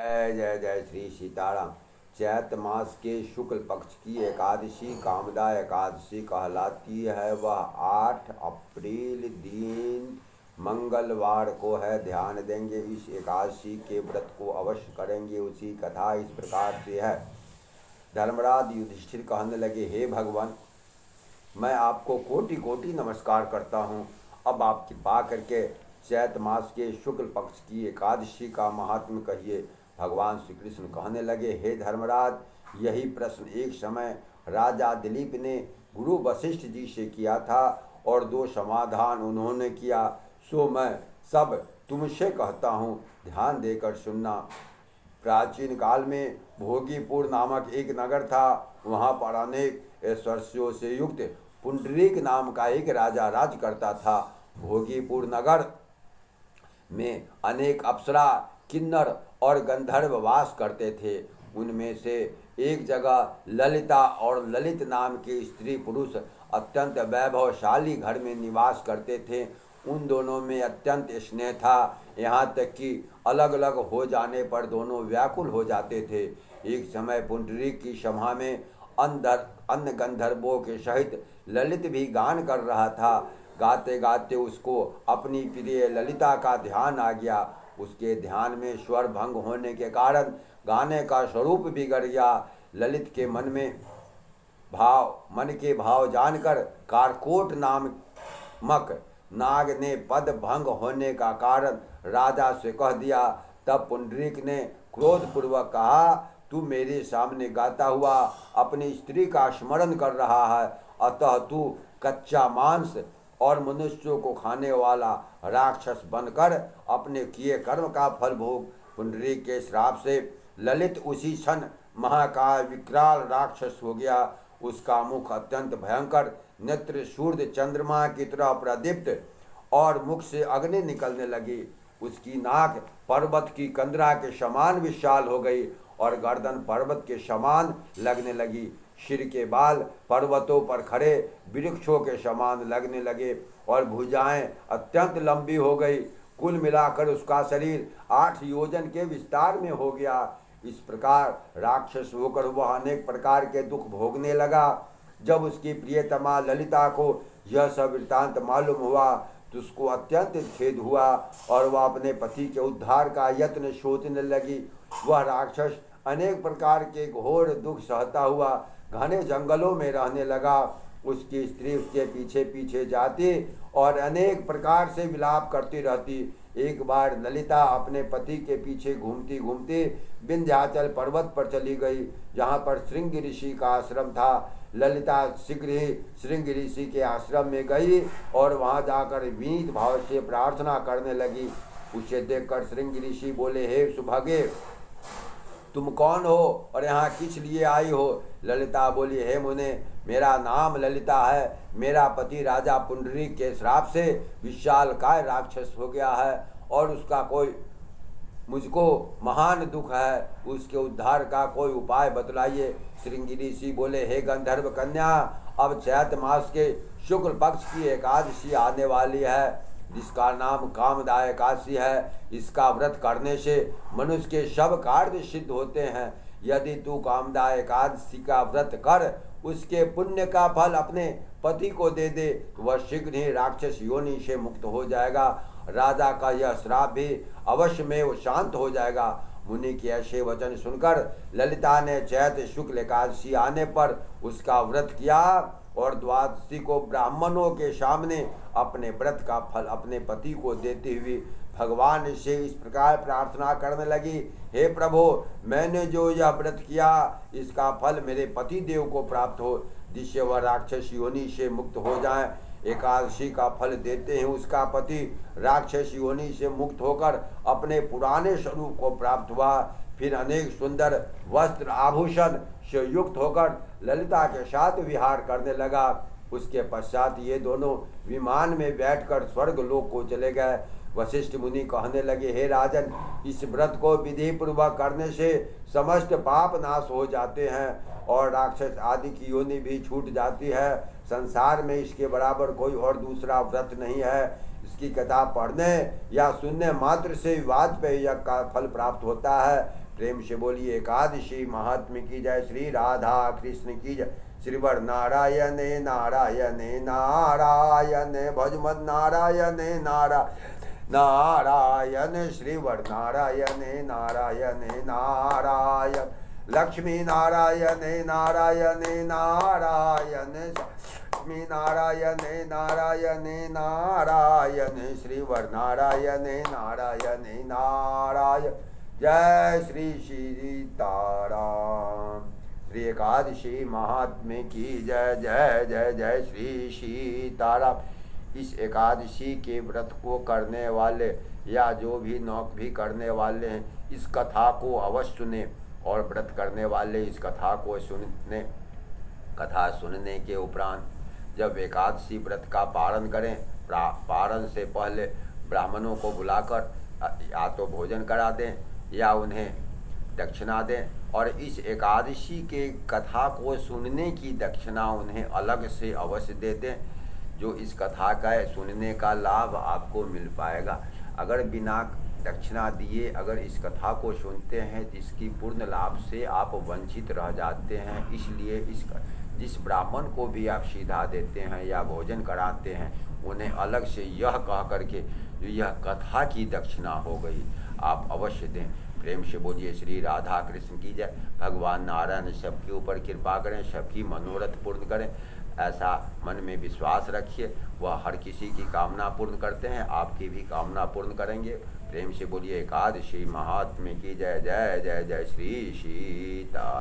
जय जय जय श्री सीताराम। चैत मास के शुक्ल पक्ष की एकादशी कामदा एकादशी कहलाती है। वह 8 अप्रैल दिन मंगलवार को है। ध्यान देंगे, इस एकादशी के व्रत को अवश्य करेंगे। उसी कथा इस प्रकार से है। धर्मराज युधिष्ठिर कहने लगे, हे भगवान, मैं आपको कोटि कोटि नमस्कार करता हूँ। अब आप कृपा करके चैत मास के शुक्ल पक्ष की एकादशी का महात्म्य कहिए। भगवान श्री कृष्ण कहने लगे, हे धर्मराज, यही प्रश्न एक समय राजा दिलीप ने गुरु वशिष्ठ जी से किया था और 2 समाधान उन्होंने किया, सो मैं सब तुमसे कहता हूँ, ध्यान देकर सुनना। प्राचीन काल में भोगीपुर नामक एक नगर था। वहाँ पर अनेक ऐश्वर्यों से युक्त पुंडरीक नाम का एक राजा राज करता था। भोगीपुर नगर में अनेक अप्सरा, किन्नर और गंधर्व वास करते थे। उनमें से एक जगह ललिता और ललित नाम के स्त्री पुरुष अत्यंत वैभवशाली घर में निवास करते थे। उन दोनों में अत्यंत स्नेह था, यहाँ तक कि अलग अलग हो जाने पर दोनों व्याकुल हो जाते थे। एक समय पुंडरीक की सभा में अन्य गंधर्वों के सहित ललित भी गान कर रहा था। गाते गाते उसको अपनी प्रिय ललिता का ध्यान आ गया। उसके ध्यान में स्वर भंग होने के कारण गाने का स्वरूप बिगड़ गया। ललित के मन के भाव जानकर कारकोट नामक नाग ने पद भंग होने का कारण राजा से कह दिया। तब पुंडरीक ने क्रोधपूर्वक कहा, तू मेरे सामने गाता हुआ अपनी स्त्री का स्मरण कर रहा है, अतः तू कच्चा मांस और मनुष्यों को खाने वाला राक्षस बनकर अपने किए कर्म का फल भोग। पुंडरीक के श्राप से ललित उसी क्षण महाकाय विकराल राक्षस हो गया। उसका मुख अत्यंत भयंकर, नेत्र सूर्य चंद्रमा की तरह प्रदीप्त और मुख से अग्नि निकलने लगी। उसकी नाक पर्वत की कंदरा के समान विशाल हो गई और गर्दन पर्वत के समान लगने लगी। सिर के बाल पर्वतों पर खड़े वृक्षों के समान लगने लगे और भुजाएं अत्यंत लंबी हो गई। कुल मिलाकर उसका शरीर 8 योजन के विस्तार में हो गया। इस प्रकार राक्षस होकर वह अनेक प्रकार के दुख भोगने लगा। जब उसकी प्रियतमा ललिता को यह सब वृत्तांत मालूम हुआ तो उसको अत्यंत खेद हुआ और वह अपने पति के उद्धार का यत्न सोचने लगी। वह राक्षस अनेक प्रकार के घोर दुख सहता हुआ घने जंगलों में रहने लगा। उसकी स्त्री उसके पीछे पीछे जाती और अनेक प्रकार से विलाप करती रहती। एक बार ललिता अपने पति के पीछे घूमती घूमती विंध्याचल पर्वत पर चली गई, जहाँ पर श्रृंग ऋषि का आश्रम था। ललिता शीघ्र ही श्रृंग ऋषि के आश्रम में गई और वहाँ जाकर विनीत भाव से प्रार्थना करने लगी। उसे देखकर श्रृंग ऋषि बोले, हे सुभगे, तुम कौन हो और यहाँ किस लिए आई हो? ललिता बोली, हे मुने, मेरा नाम ललिता है। मेरा पति राजा पुंडरीक के श्राप से विशालकाय राक्षस हो गया है और मुझको महान दुख है। उसके उद्धार का कोई उपाय बतलाइए। श्रृंगी ऋषि बोले, हे गंधर्व कन्या, अब चैत मास के शुक्ल पक्ष की एकादशी आने वाली है, जिसका नाम कामदा एकादशी है। इसका व्रत करने से मनुष्य के सब कार्य सिद्ध होते हैं। यदि तू कामदा एकादशी का व्रत कर उसके पुण्य का फल अपने पति को दे दे तो वह शीघ्र ही राक्षस योनि से मुक्त हो जाएगा। राजा का यह श्राप भी अवश्य में वो शांत हो जाएगा। मुनि के ऐसे वचन सुनकर ललिता ने चैत शुक्ल एकादशी आने पर उसका व्रत किया और द्वादशी को ब्राह्मणों के सामने अपने व्रत का फल अपने पति को देते हुए भगवान से इस प्रकार प्रार्थना करने लगी, हे प्रभु, मैंने जो यह व्रत किया इसका फल मेरे पति देव को प्राप्त हो, जिससे वह राक्षस योनि से मुक्त हो जाए। एकादशी का फल देते हैं उसका पति राक्षस योनि से मुक्त होकर अपने पुराने स्वरूप को प्राप्त हुआ। फिर अनेक सुंदर वस्त्र आभूषण से युक्त होकर ललिता के साथ विहार करने लगा। उसके पश्चात ये दोनों विमान में बैठकर स्वर्ग लोक को चले गए। वशिष्ठ मुनि कहने लगे, हे राजन, इस व्रत को विधि पूर्वक करने से समस्त पाप नाश हो जाते हैं और राक्षस आदि की योनि भी छूट जाती है। संसार में इसके बराबर कोई और दूसरा व्रत नहीं है। इसकी कथा पढ़ने या सुनने मात्र से वाजपेयी यज्ञ का फल प्राप्त होता है। प्रेम से बोलिए एकादशी महात्म्य की जय। श्री राधा कृष्ण की जय। श्रीवर नारायण नारायण नारायण भजमद नारायण नारायण श्रीवर नारायण नारायण नारायण लक्ष्मी नारायण नारायण नारायण लक्ष्मी नारायण नारायण नारायण श्रीवर नारायण नारायण नारायण। जय श्री सीताराम। श्री एकादशी महात्म्य की जय जय जय जय श्री सीताराम। इस एकादशी के व्रत को करने वाले या जो भी नौक भी करने वाले हैं इस कथा को अवश्य सुने, और व्रत करने वाले इस कथा को कथा सुनने के उपरांत जब एकादशी व्रत का पारण करें, पारण से पहले ब्राह्मणों को बुलाकर या तो भोजन करा दें या उन्हें दक्षिणा दें, और इस एकादशी के कथा को सुनने की दक्षिणा उन्हें अलग से अवश्य दे दें, जो इस कथा का सुनने का लाभ आपको मिल पाएगा। अगर बिना दक्षिणा दिए अगर इस कथा को सुनते हैं तो इसकी पूर्ण लाभ से आप वंचित रह जाते हैं। इसलिए जिस ब्राह्मण को भी आप सीधा देते हैं या भोजन कराते हैं उन्हें अलग से यह कह करके जो यह कथा की दक्षिणा हो गई आप अवश्य दें। प्रेम से बोलिए श्री राधा कृष्ण की जय। भगवान नारायण सबके ऊपर कृपा करें, सबकी मनोरथ पूर्ण करें, ऐसा मन में विश्वास रखिए। वह हर किसी की कामना पूर्ण करते हैं, आपकी भी कामना पूर्ण करेंगे। प्रेम से बोलिए एकादशी महात्म्य की जय जय जय जय श्री सीता।